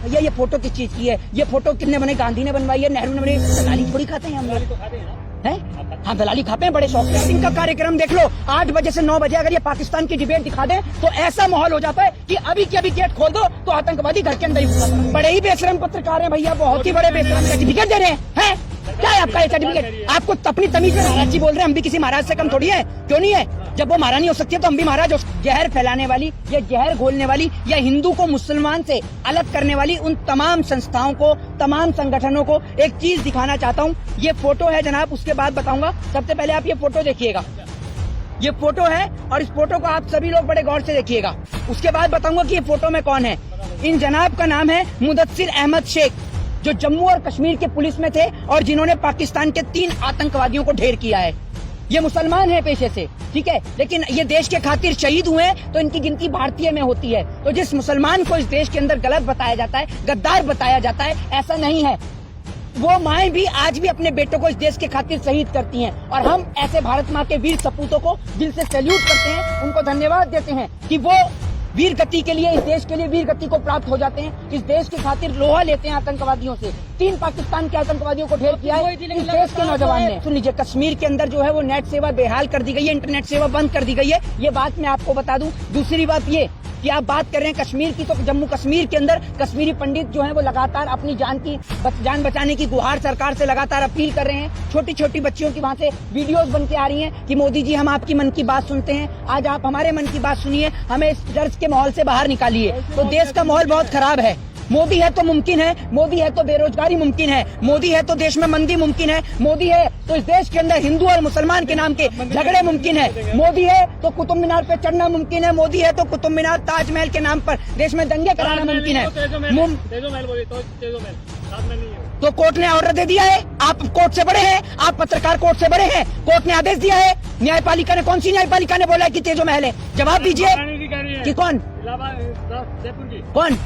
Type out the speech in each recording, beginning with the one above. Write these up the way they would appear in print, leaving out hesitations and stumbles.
भैया ये फोटो किस चीज की है? ये फोटो किसने बनाई? गांधी ने बनवाई है, नेहरू ने बनाई? दलाली थोड़ी खाते हैं हम लोग, हैं? हाँ दलाली खाते हैं बड़े शौक से। इनका कार्यक्रम देख लो, 8 बजे से 9 बजे अगर ये पाकिस्तान की डिबेट दिखा दें तो ऐसा माहौल हो जाता है कि अभी के अभी गेट खोल दो तो आतंकवादी घर के अंदर ही घुसा। बड़े ही बेशरम पत्रकार हैं भैया, बहुत ही बड़े बेशरम। सर्टिफिकेट दे रहे हैं? क्या है आपका ये सर्टिफिकेट? आपको अपनी तमीज में महाराज जी बोल रहे हैं, हम भी किसी महाराज से कम थोड़ी है। क्यों नहीं है? जब वो महारानी हो सकती है तो हम भी महाराज हो। जहर फैलाने वाली, या जहर घोलने वाली, या हिंदू को मुसलमान से अलग करने वाली उन तमाम संस्थाओं को, तमाम संगठनों को एक चीज दिखाना चाहता हूँ। ये फोटो है जनाब, उसके बाद बताऊंगा। सबसे पहले आप ये फोटो देखिएगा, ये फोटो है और इस फोटो को आप सभी लोग बड़े गौर से देखिएगा। उसके बाद बताऊंगा कि ये फोटो में कौन है। इन जनाब का नाम है मुदस्सिर अहमद शेख, जो जम्मू और कश्मीर के पुलिस में थे और जिन्होंने पाकिस्तान के 3 आतंकवादियों को ढेर किया है। ये मुसलमान है पेशे से, ठीक है, लेकिन ये देश के खातिर शहीद हुए हैं तो इनकी गिनती भारतीय में होती है। तो जिस मुसलमान को इस देश के अंदर गलत बताया जाता है, गद्दार बताया जाता है, ऐसा नहीं है। वो माएं भी आज भी अपने बेटों को इस देश के खातिर शहीद करती हैं और हम ऐसे भारत माँ के वीर सपूतों को दिल से सैल्यूट करते हैं, उनको धन्यवाद देते हैं कि वो वीर गति के लिए, इस देश के लिए वीर गति को प्राप्त हो जाते हैं, इस देश के खातिर लोहा लेते हैं आतंकवादियों से। 3 पाकिस्तान के आतंकवादियों को ढेर किया है इस देश के नौजवान ने। सुन लीजिए, कश्मीर के अंदर जो है वो नेट सेवा बेहाल कर दी गई है, इंटरनेट सेवा बंद कर दी गई है, ये बात मैं आपको बता दूं। दूसरी बात ये कि आप बात कर रहे हैं कश्मीर की, तो जम्मू कश्मीर के अंदर कश्मीरी पंडित जो हैं वो लगातार अपनी जान बचाने की गुहार सरकार से लगातार अपील कर रहे हैं। छोटी छोटी बच्चियों की वहां से वीडियोस बन के आ रही हैं कि मोदी जी हम आपकी मन की बात सुनते हैं, आज आप हमारे मन की बात सुनिए, हमें इस डर के माहौल से बाहर निकालिए। तो देश का माहौल बहुत खराब है। मोदी है तो मुमकिन है, मोदी है तो बेरोजगारी मुमकिन है, मोदी है तो देश में मंदी मुमकिन है, मोदी है तो इस देश के अंदर हिंदू और मुसलमान के नाम के झगड़े मुमकिन है, मोदी है तो कुतुब मीनार पे चढ़ना मुमकिन है, मोदी है तो कुतुब मीनार, ताजमहल के नाम पर देश में दंगे कराना मुमकिन है। तो कोर्ट ने ऑर्डर दे दिया है, आप कोर्ट से बड़े हैं, आप पत्रकार कोर्ट से बड़े हैं, कोर्ट ने आदेश दिया है। न्यायपालिका ने, कौन सी न्यायपालिका ने बोला है कि तेजो महल है? जवाब दीजिए कि कौन? कौन?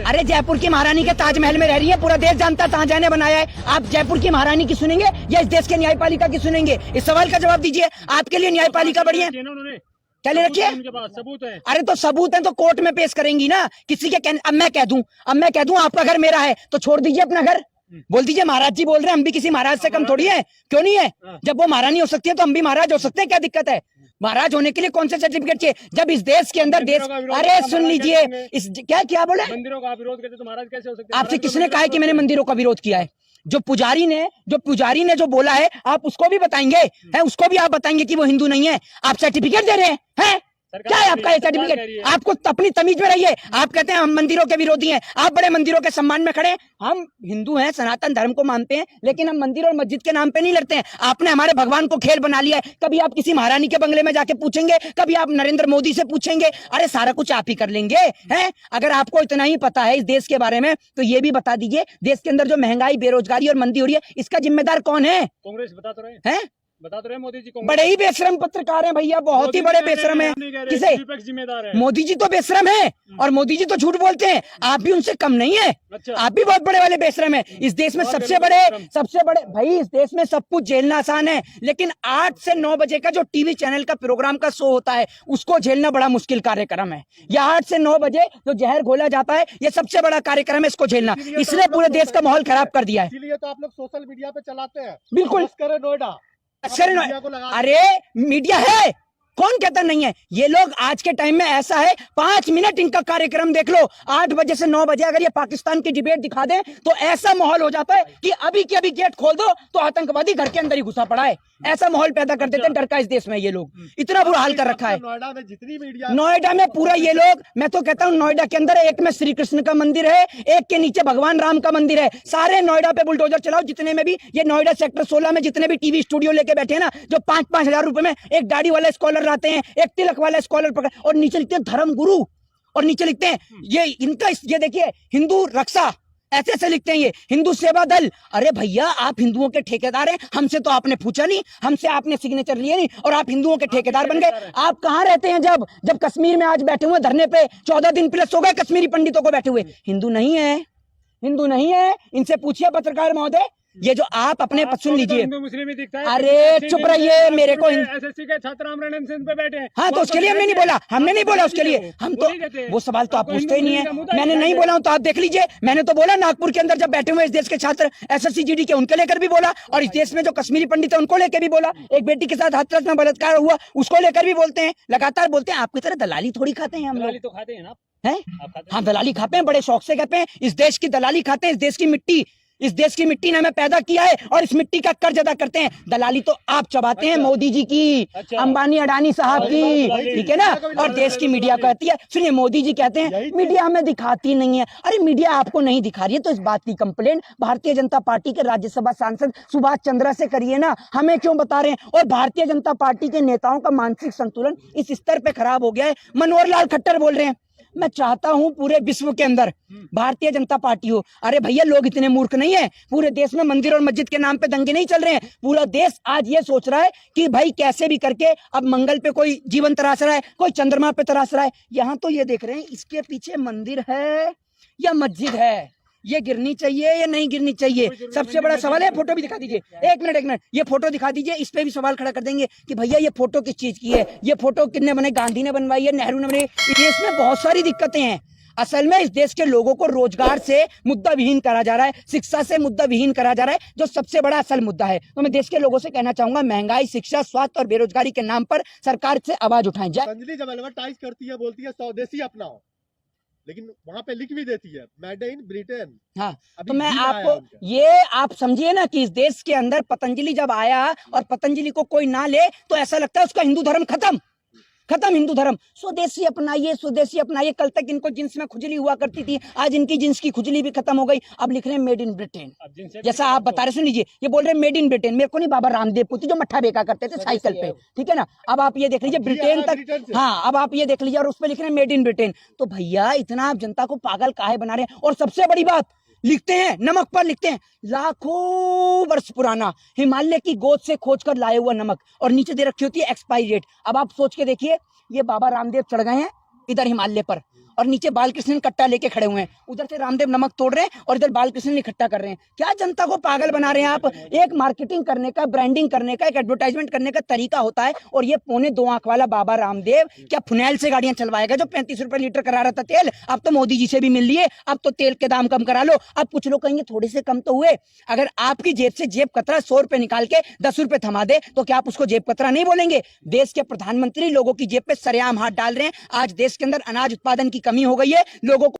अरे जयपुर की महारानी के ताजमहल में रह रही है, पूरा देश जानता है शाहजहां ने बनाया है। आप जयपुर की महारानी की सुनेंगे या इस देश के न्यायपालिका की सुनेंगे? इस सवाल का जवाब दीजिए। आपके लिए न्यायपालिका बड़ी है, क्या ले रखिए? सबूत है। अरे तो सबूत है तो कोर्ट में पेश करेंगी ना। किसी के अब मैं कह दूं आपका घर मेरा है तो छोड़ दीजिए अपना घर, बोल दीजिए महाराज जी बोल रहे हैं, हम भी किसी महाराज से कम थोड़ी है। क्यों नहीं है? जब वो महारानी हो सकती है तो हम भी महाराज हो सकते हैं, क्या दिक्कत है? महाराज होने के लिए कौन से सर्टिफिकेट चाहिए? जब इस देश के अंदर देश, अरे सुन लीजिए, इस क्या बोले? मंदिरों का विरोध करते तो महाराज कैसे हो सकते हैं? आपसे किसने कहा है कि मैंने मंदिरों का विरोध किया है? जो पुजारी ने जो बोला है आप उसको भी बताएंगे, है उसको भी आप बताएंगे कि वो हिंदू नहीं है। आप सर्टिफिकेट दे रहे हैं? क्या है आपका ये सर्टिफिकेट? आपको अपनी तमीज में रहिए। आप कहते हैं हम मंदिरों के विरोधी हैं, आप बड़े मंदिरों के सम्मान में खड़े हैं। हम हिंदू हैं, सनातन धर्म को मानते हैं, लेकिन हम मंदिर और मस्जिद के नाम पे नहीं लड़ते हैं। आपने हमारे भगवान को खेल बना लिया है। कभी आप किसी महारानी के बंगले में जाके पूछेंगे, कभी आप नरेंद्र मोदी से पूछेंगे, अरे सारा कुछ आप ही कर लेंगे। हैं? अगर आपको इतना ही पता है इस देश के बारे में तो ये भी बता दीजिए, देश के अंदर जो महंगाई, बेरोजगारी और मंदी हो रही है, इसका जिम्मेदार कौन है? कांग्रेस बता तो रहे हैं? बता तो रहे मोदी जी। बड़े ही बेशरम पत्रकार हैं भैया, बहुत ही बड़े बेशरम है। किसे? जिम्मेदार है मोदी जी तो बेशरम है और मोदी जी तो झूठ बोलते हैं, आप भी उनसे कम नहीं है। अच्छा। आप भी बहुत बड़े वाले बेशरम है। इस देश में सबसे बड़े भाई, इस देश में सब कुछ झेलना आसान है, लेकिन 8 से 9 बजे का जो टीवी चैनल का प्रोग्राम का शो होता है उसको झेलना बड़ा मुश्किल कार्यक्रम है। या 8 से 9 बजे जो जहर घोला जाता है, ये सबसे बड़ा कार्यक्रम है, इसको झेलना। इसने पूरे देश का माहौल खराब कर दिया है। इसीलिए तो आप लोग सोशल मीडिया पे चलाते हैं। बिल्कुल। नोएडा, अरे मीडिया है, कौन कहता नहीं है? ये लोग आज के टाइम में ऐसा है, 5 मिनट इनका कार्यक्रम देख लो, 8 बजे से 9 बजे अगर ये पाकिस्तान की डिबेट दिखा दें तो ऐसा माहौल हो जाता है कि अभी के अभी गेट खोल दो तो आतंकवादी घर के अंदर ही घुसा पड़ा है। ऐसा माहौल पैदा कर देते हैं डर का इस देश में। ये लोग इतना बुरा हाल कर रखा है। नोएडा में जितनी मीडिया, नोएडा में पूरा ये लोग, मैं तो कहता हूँ नोएडा के अंदर एक में श्री कृष्ण का मंदिर है, एक के नीचे भगवान राम का मंदिर है। सारे नोएडा पे बुलडोजर चलाओ, जितने में भी ये नोएडा सेक्टर 16 में जितने भी टीवी स्टूडियो लेके बैठे हैं ना, जो 5-5 हजार रुपए में एक दाढ़ी वाला स्कॉलर आते हैं, एक तिलक वाला स्कॉलर पकड़, और नीचे लिखते हैं धर्म गुरु, और नीचे लिखते हैं ये इनका, ये देखिए हिंदू रक्षा, ऐसे ऐसे लिखते हैं ये हिंदू सेवा दल। अरे भैया आप हिंदुओं के ठेकेदार हैं, हमसे तो आपने पूछा नहीं, हमसे आपने सिग्नेचर लिए नहीं और आप हिंदुओं के ठेकेदार बन गए। आप कहाँ रहते हैं? जब कश्मीर में आज बैठे हुए धरने पे 14 दिन प्लस हो गए कश्मीरी पंडितों को बैठे हुए। हिंदू नहीं है, हिंदू नहीं है। इनसे पूछिए पत्रकार महोदय, ये जो आप अपने सुन लीजिए, हिंदू मुस्लिम ही दिखता है। अरे चुप रहिए, मेरे को एसएससी के छात्र आमरण सिंध पे बैठे हैं। हाँ तो उसके लिए हमने नहीं बोला, हमने नहीं बोला उसके लिए, हम तो वो सवाल तो आप पूछते ही नहीं है, मैंने नहीं बोला हूं तो आप देख लीजिए। मैंने तो बोला नागपुर के अंदर जब बैठे हुए इस देश के छात्र एसएससी जीडी के, उनके लेकर भी बोला, और इस देश में जो कश्मीरी पंडित है उनको लेकर भी बोला, एक बेटी के साथ हाथरस में बलात्कार हुआ उसको लेकर भी बोलते हैं, लगातार बोलते हैं। आपकी तरह दलाली थोड़ी खाते हैं हम लोग, तो खाते हैं ना हैं? हाँ दलाली खाते हैं, बड़े शौक से खाते हैं, इस देश की दलाली खाते हैं, इस देश की मिट्टी ने हमें पैदा किया है और इस मिट्टी का कर्ज अदा करते हैं। दलाली तो आप चबाते हैं मोदी जी की, अंबानी अडानी साहब की, ठीक है ना। और देश की मीडिया कहती है, सुनिए मोदी जी कहते हैं मीडिया हमें दिखाती नहीं है। अरे मीडिया आपको नहीं दिखा रही है तो इस बात की कंप्लेंट भारतीय जनता पार्टी के राज्यसभा सांसद सुभाष चंद्रा से करिए ना, हमें क्यों बता रहे हैं। और भारतीय जनता पार्टी के नेताओं का मानसिक संतुलन इस स्तर पे खराब हो गया है। मनोहर लाल खट्टर बोल रहे हैं, मैं चाहता हूं पूरे विश्व के अंदर भारतीय जनता पार्टी हो। अरे भैया लोग इतने मूर्ख नहीं है, पूरे देश में मंदिर और मस्जिद के नाम पे दंगे नहीं चल रहे हैं। पूरा देश आज ये सोच रहा है कि भाई कैसे भी करके अब मंगल पे कोई जीवन तराश रहा है, कोई चंद्रमा पे तराश रहा है। यहाँ तो ये देख रहे हैं इसके पीछे मंदिर है या मस्जिद है, ये गिरनी चाहिए या नहीं गिरनी चाहिए, सबसे बड़ा सवाल है। फोटो भी दिखा दीजिए, एक मिनट, ये फोटो दिखा दीजिए, इस पे भी सवाल खड़ा कर देंगे कि भैया ये फोटो किस चीज की है, ये फोटो किसने बनाई, गांधी ने बनवाई है, नेहरू ने बनाई। देश में बहुत सारी दिक्कतें हैं। असल में इस देश के लोगों को रोजगार से मुद्दा विहीन करा जा रहा है, शिक्षा से मुद्दा विहीन करा जा रहा है, जो सबसे बड़ा असल मुद्दा है। तो मैं देश के लोगों से कहना चाहूंगा, महंगाई, शिक्षा, स्वास्थ्य और बेरोजगारी के नाम पर सरकार से आवाज उठाएं जाए। पतंजलि जब एडवर्टाइज करती है, बोलती है स्वदेशी अपनाओ, लेकिन वहां पे लिख भी देती है मेड इन ब्रिटेन। हाँ तो मैं आपको ये आप समझिए ना कि इस देश के अंदर पतंजलि जब आया और पतंजलि को कोई ना ले तो ऐसा लगता है उसका हिंदू धर्म खत्म हिंदू धर्म। स्वदेशी अपनाइए। कल तक इनको जिन्स में खुजली हुआ करती थी, आज इनकी जिन्स की खुजली भी खत्म हो गई। अब लिख रहे हैं मेड इन ब्रिटेन, जैसा आप बता रहे, सुन लीजिए, ये बोल रहे हैं मेड इन ब्रिटेन। मेरे को नहीं, बाबा रामदेव को थी जो मट्ठा बेका करते थे साइकिल पे, ठीक है ना। अब आप ये देख लीजिए ब्रिटेन तक, हाँ अब आप ये देख लीजिए, और उस पर लिख रहे हैं मेड इन ब्रिटेन। तो भैया इतना आप जनता को पागल काहे बना रहे हैं। और सबसे बड़ी बात लिखते हैं, नमक पर लिखते हैं लाखों वर्ष पुराना हिमालय की गोद से खोज कर लाए हुआ नमक, और नीचे दे रखी होती है एक्सपायरी डेट। अब आप सोच के देखिए, ये बाबा रामदेव चढ़ गए हैं इधर हिमालय पर, और नीचे बालकृष्ण कट्टा लेके खड़े हुए हैं, उधर से रामदेव नमक तोड़ रहे हैं और इधर बालकृष्ण इकट्ठा कर रहे हैं। क्या जनता को पागल बना रहे हैं आप। एक मार्केटिंग करने का, ब्रांडिंग करने का, एक एडवर्टाइजमेंट करने का तरीका होता है, और ये 2.25 आंख वाला बाबा रामदेव क्या फुनैल से गाड़ियां चलवाएगा जो 35 रुपए लीटर करा रहा था तेल। अब तो मोदी जी से भी मिल लिए, अब तो तेल के दाम कम करा लो। अब कुछ लोग कहेंगे थोड़े से कम तो हुए। अगर आपकी जेब से जेब कतरा 100 रुपए निकाल के 10 रुपए थमा दे तो क्या आप उसको जेब कतरा नहीं बोलेंगे। देश के प्रधानमंत्री लोगों की जेब पे सरेआम हाथ डाल रहे हैं। आज देश के अंदर अनाज उत्पादन की कमी हो गई है, लोगों को